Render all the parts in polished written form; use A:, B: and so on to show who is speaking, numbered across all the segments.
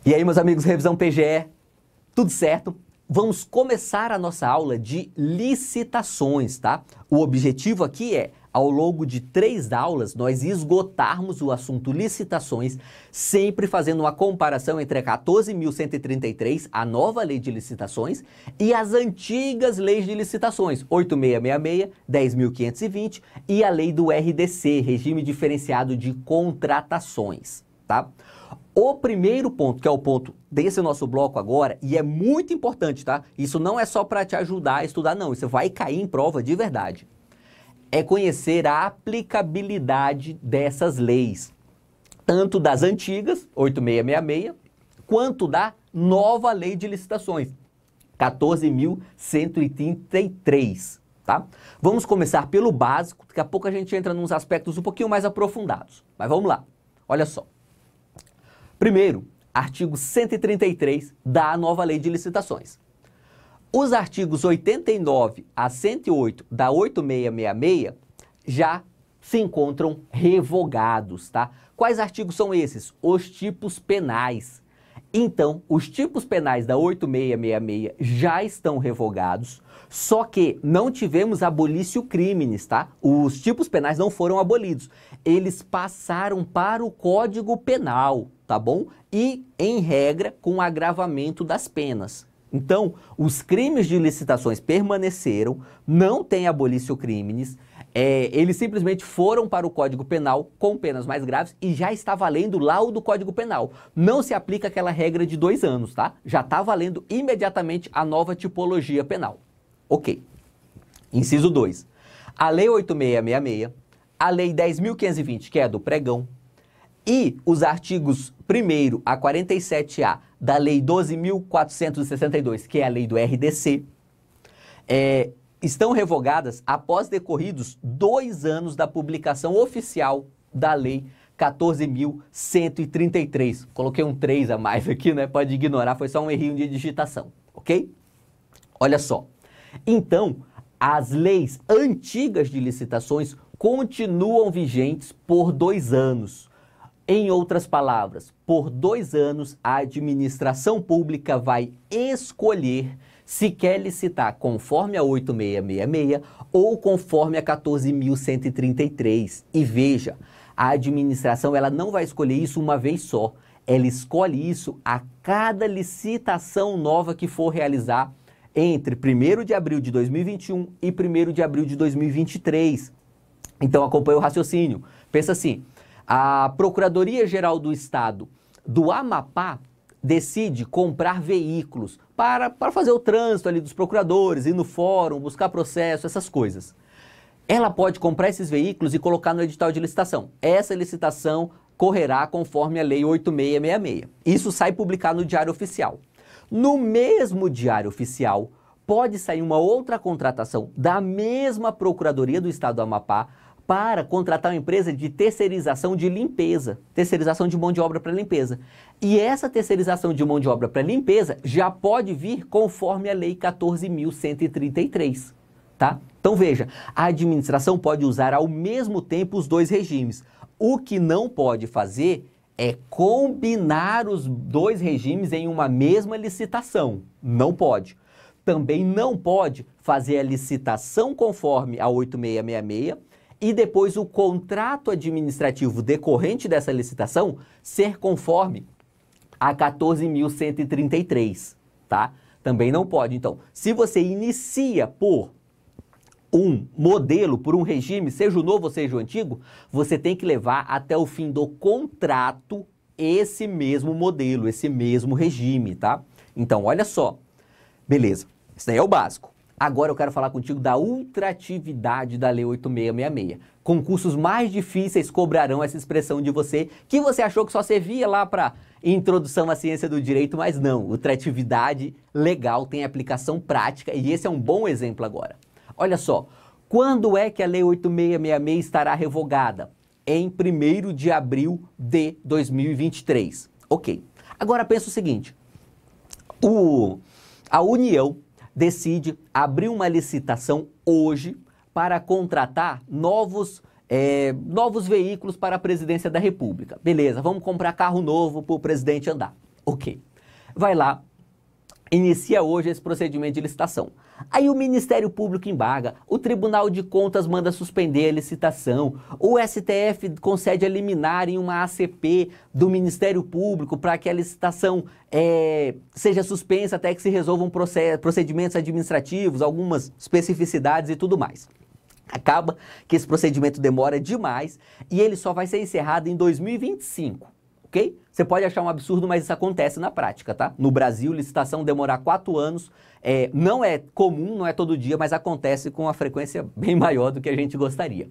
A: E aí, meus amigos, revisão PGE, tudo certo? Vamos começar a nossa aula de licitações, tá? O objetivo aqui é, ao longo de 3 aulas, nós esgotarmos o assunto licitações, sempre fazendo uma comparação entre a 14.133, a nova lei de licitações, e as antigas leis de licitações, 8.666, 10.520 e a lei do RDC, Regime Diferenciado de Contratações, tá? O primeiro ponto, que é o ponto desse nosso bloco agora, e é muito importante, tá? Isso não é só para te ajudar a estudar, não. Isso vai cair em prova de verdade. É conhecer a aplicabilidade dessas leis, tanto das antigas, 8.666, quanto da nova lei de licitações, 14.133, tá? Vamos começar pelo básico, daqui a pouco a gente entra nos aspectos um pouquinho mais aprofundados. Mas vamos lá, olha só. Primeiro, artigo 133 da nova lei de licitações. Os artigos 89 a 108 da 8666 já se encontram revogados, tá? Quais artigos são esses? Os tipos penais. Então, os tipos penais da 8666 já estão revogados, só que não tivemos abolício crimes, tá? Os tipos penais não foram abolidos, eles passaram para o Código Penal, tá bom? E, em regra, com agravamento das penas. Então, os crimes de licitações permaneceram, não tem abolício crimes, eles simplesmente foram para o Código Penal com penas mais graves e já está valendo lá o do Código Penal. Não se aplica aquela regra de 2 anos, tá? Já está valendo imediatamente a nova tipologia penal. Ok. Inciso 2. A Lei 8.666, a Lei 10.520, que é a do pregão, e os artigos 1º a 47A da Lei 12.462, que é a Lei do RDC, estão revogadas após decorridos 2 anos da publicação oficial da Lei 14.133. Coloquei um 3 a mais aqui, né? Pode ignorar, foi só um errinho de digitação, ok? Olha só. Então, as leis antigas de licitações continuam vigentes por 2 anos. Em outras palavras, por 2 anos, a administração pública vai escolher se quer licitar conforme a 8666 ou conforme a 14.133. E veja, a administração ela não vai escolher isso uma vez só. Ela escolhe isso a cada licitação nova que for realizar entre 1º de abril de 2021 e 1º de abril de 2023. Então, acompanha o raciocínio. Pensa assim, a Procuradoria-Geral do Estado do Amapá decide comprar veículos para fazer o trânsito ali dos procuradores, ir no fórum, buscar processo, essas coisas. Ela pode comprar esses veículos e colocar no edital de licitação. Essa licitação correrá conforme a Lei 8.666. Isso sai publicado no Diário Oficial. No mesmo Diário Oficial, pode sair uma outra contratação da mesma Procuradoria do Estado do Amapá para contratar uma empresa de terceirização de limpeza, terceirização de mão de obra para limpeza. E essa terceirização de mão de obra para limpeza já pode vir conforme a Lei 14.133, tá? Então veja, a administração pode usar ao mesmo tempo os 2 regimes. O que não pode fazer é combinar os 2 regimes em uma mesma licitação. Não pode. Também não pode fazer a licitação conforme a 8666 e depois o contrato administrativo decorrente dessa licitação ser conforme a 14.133, tá? Também não pode. Então, se você inicia por um modelo, por um regime, seja o novo ou seja o antigo, você tem que levar até o fim do contrato esse mesmo modelo, esse mesmo regime, tá? Então, olha só. Beleza, isso daí é o básico. Agora eu quero falar contigo da ultratividade da Lei 8.666. Concursos mais difíceis cobrarão essa expressão de você, que você achou que só servia lá para introdução à ciência do direito, mas não. Ultratividade legal tem aplicação prática e esse é um bom exemplo agora. Olha só, quando é que a Lei 8.666 estará revogada? Em 1º de abril de 2023. Ok. Agora pensa o seguinte, a União decide abrir uma licitação hoje para contratar novos veículos para a presidência da República. Beleza, vamos comprar carro novo para o presidente andar. Ok. Vai lá, inicia hoje esse procedimento de licitação. Aí o Ministério Público embarga, o Tribunal de Contas manda suspender a licitação, o STF concede a liminar em uma ACP do Ministério Público para que a licitação seja suspensa até que se resolvam procedimentos administrativos, algumas especificidades e tudo mais. Acaba que esse procedimento demora demais e ele só vai ser encerrado em 2025. Ok? Você pode achar um absurdo, mas isso acontece na prática, tá? No Brasil, licitação demorar 4 anos não é comum, não é todo dia, mas acontece com uma frequência bem maior do que a gente gostaria.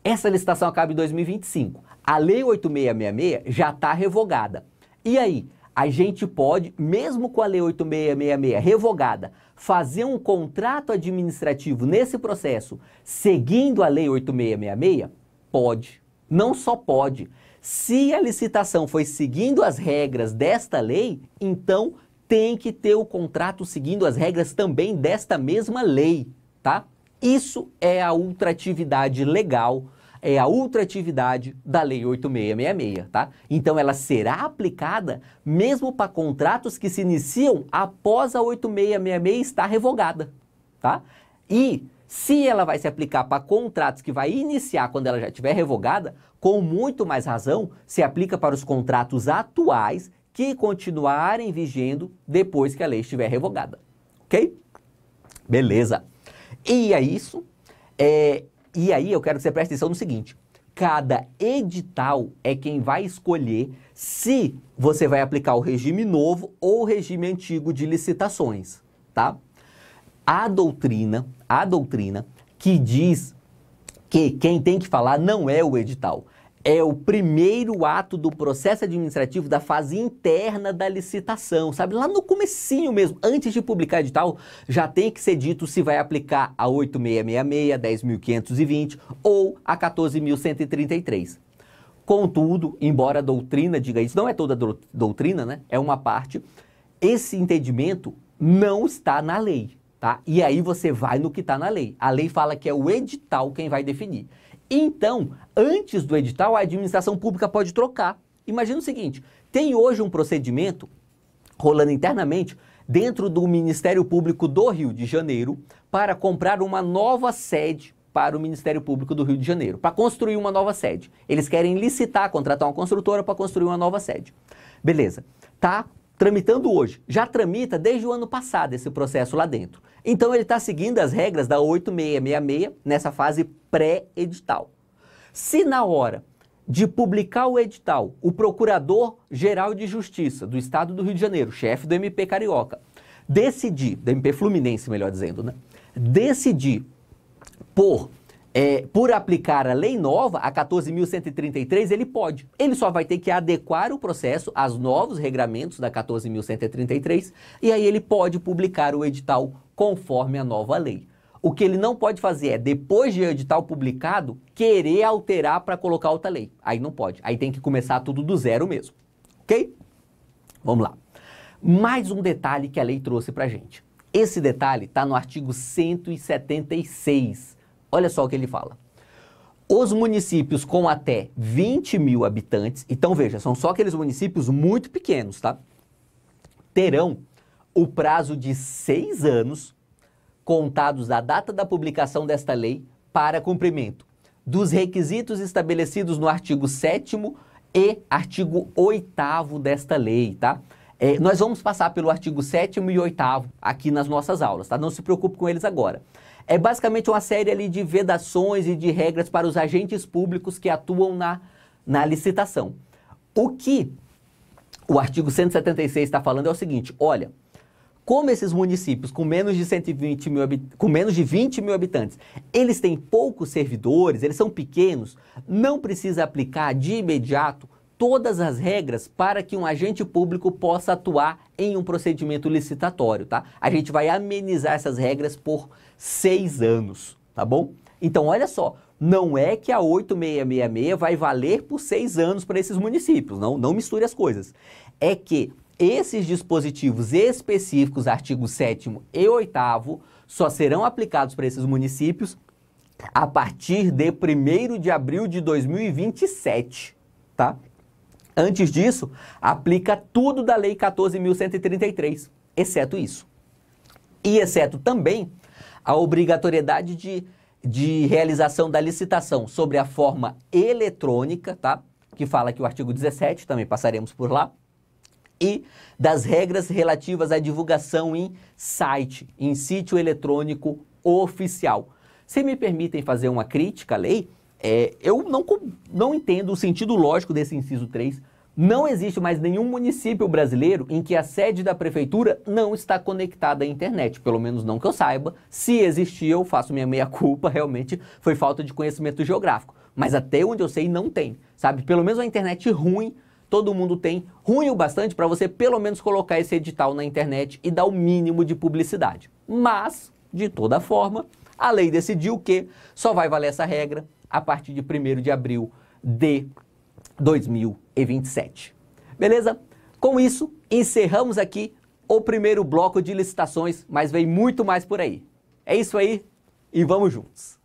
A: Essa licitação acaba em 2025. A Lei 8666 já está revogada. E aí, a gente pode, mesmo com a Lei 8666 revogada, fazer um contrato administrativo nesse processo, seguindo a Lei 8666? Pode. Não só pode. Se a licitação foi seguindo as regras desta lei, então tem que ter o contrato seguindo as regras também desta mesma lei, tá? Isso é a ultratividade legal, é a ultratividade da Lei 8666, tá? Então ela será aplicada mesmo para contratos que se iniciam após a 8666 estar revogada, tá? E se ela vai se aplicar para contratos que vai iniciar quando ela já estiver revogada, com muito mais razão, se aplica para os contratos atuais que continuarem vigendo depois que a lei estiver revogada. Ok? Beleza. E é isso. E aí eu quero que você preste atenção no seguinte. Cada edital é quem vai escolher se você vai aplicar o regime novo ou o regime antigo de licitações, tá? A doutrina que diz que quem tem que falar não é o edital, é o primeiro ato do processo administrativo da fase interna da licitação, sabe? Lá no comecinho mesmo, antes de publicar edital, já tem que ser dito se vai aplicar a 8666, 10.520 ou a 14.133. Contudo, embora a doutrina diga isso, não é toda a doutrina, né? É uma parte, esse entendimento não está na lei. Tá? E aí você vai no que está na lei. A lei fala que é o edital quem vai definir. Então, antes do edital, a administração pública pode trocar. Imagina o seguinte, tem hoje um procedimento rolando internamente dentro do Ministério Público do Rio de Janeiro para comprar uma nova sede para o Ministério Público do Rio de Janeiro, para construir uma nova sede. Eles querem licitar, contratar uma construtora para construir uma nova sede. Beleza. Tá tramitando hoje. Já tramita desde o ano passado esse processo lá dentro. Então ele está seguindo as regras da 8666 nessa fase pré-edital. Se na hora de publicar o edital, o Procurador-Geral de Justiça do Estado do Rio de Janeiro, chefe do MP Carioca, decidir, do MP Fluminense, melhor dizendo, né? Decidir por aplicar a lei nova, a 14.133, ele pode. Ele só vai ter que adequar o processo aos novos regramentos da 14.133 e aí ele pode publicar o edital conforme a nova lei. O que ele não pode fazer é, depois de edital publicado, querer alterar para colocar outra lei. Aí não pode. Aí tem que começar tudo do zero mesmo. Ok? Vamos lá. Mais um detalhe que a lei trouxe para a gente. Esse detalhe está no artigo 176. Olha só o que ele fala. Os municípios com até 20 mil habitantes, então veja, são só aqueles municípios muito pequenos, tá? Terão o prazo de 6 anos, contados da data da publicação desta lei, para cumprimento dos requisitos estabelecidos no artigo 7º e artigo 8º desta lei, tá? Nós vamos passar pelo artigo 7º e 8º aqui nas nossas aulas, tá? Não se preocupe com eles agora. É basicamente uma série ali de vedações e de regras para os agentes públicos que atuam na licitação. O que o artigo 176 está falando é o seguinte, olha, como esses municípios com menos de 20 mil habitantes, eles têm poucos servidores, eles são pequenos, não precisa aplicar de imediato todas as regras para que um agente público possa atuar em um procedimento licitatório, tá? A gente vai amenizar essas regras por 6 anos, tá bom? Então, olha só, não é que a 8666 vai valer por 6 anos para esses municípios, não misture as coisas. É que esses dispositivos específicos, artigos 7º e 8º, só serão aplicados para esses municípios a partir de 1º de abril de 2027, tá? Antes disso, aplica tudo da Lei 14.133, exceto isso. E exceto também a obrigatoriedade de realização da licitação sobre a forma eletrônica, tá? Que fala aqui o artigo 17, também passaremos por lá, e das regras relativas à divulgação em site, em sítio eletrônico oficial. Se me permitem fazer uma crítica à lei, eu não entendo o sentido lógico desse inciso 3. Não existe mais nenhum município brasileiro em que a sede da prefeitura não está conectada à internet, pelo menos não que eu saiba. Se existir, eu faço minha meia-culpa, realmente foi falta de conhecimento geográfico. Mas até onde eu sei, não tem, sabe? Pelo menos a internet ruim, todo mundo tem, ruim o bastante para você pelo menos colocar esse edital na internet e dar o mínimo de publicidade. Mas, de toda forma, a lei decidiu que só vai valer essa regra a partir de 1º de abril de 2027. Beleza? Com isso, encerramos aqui o primeiro bloco de licitações, mas vem muito mais por aí. É isso aí e vamos juntos!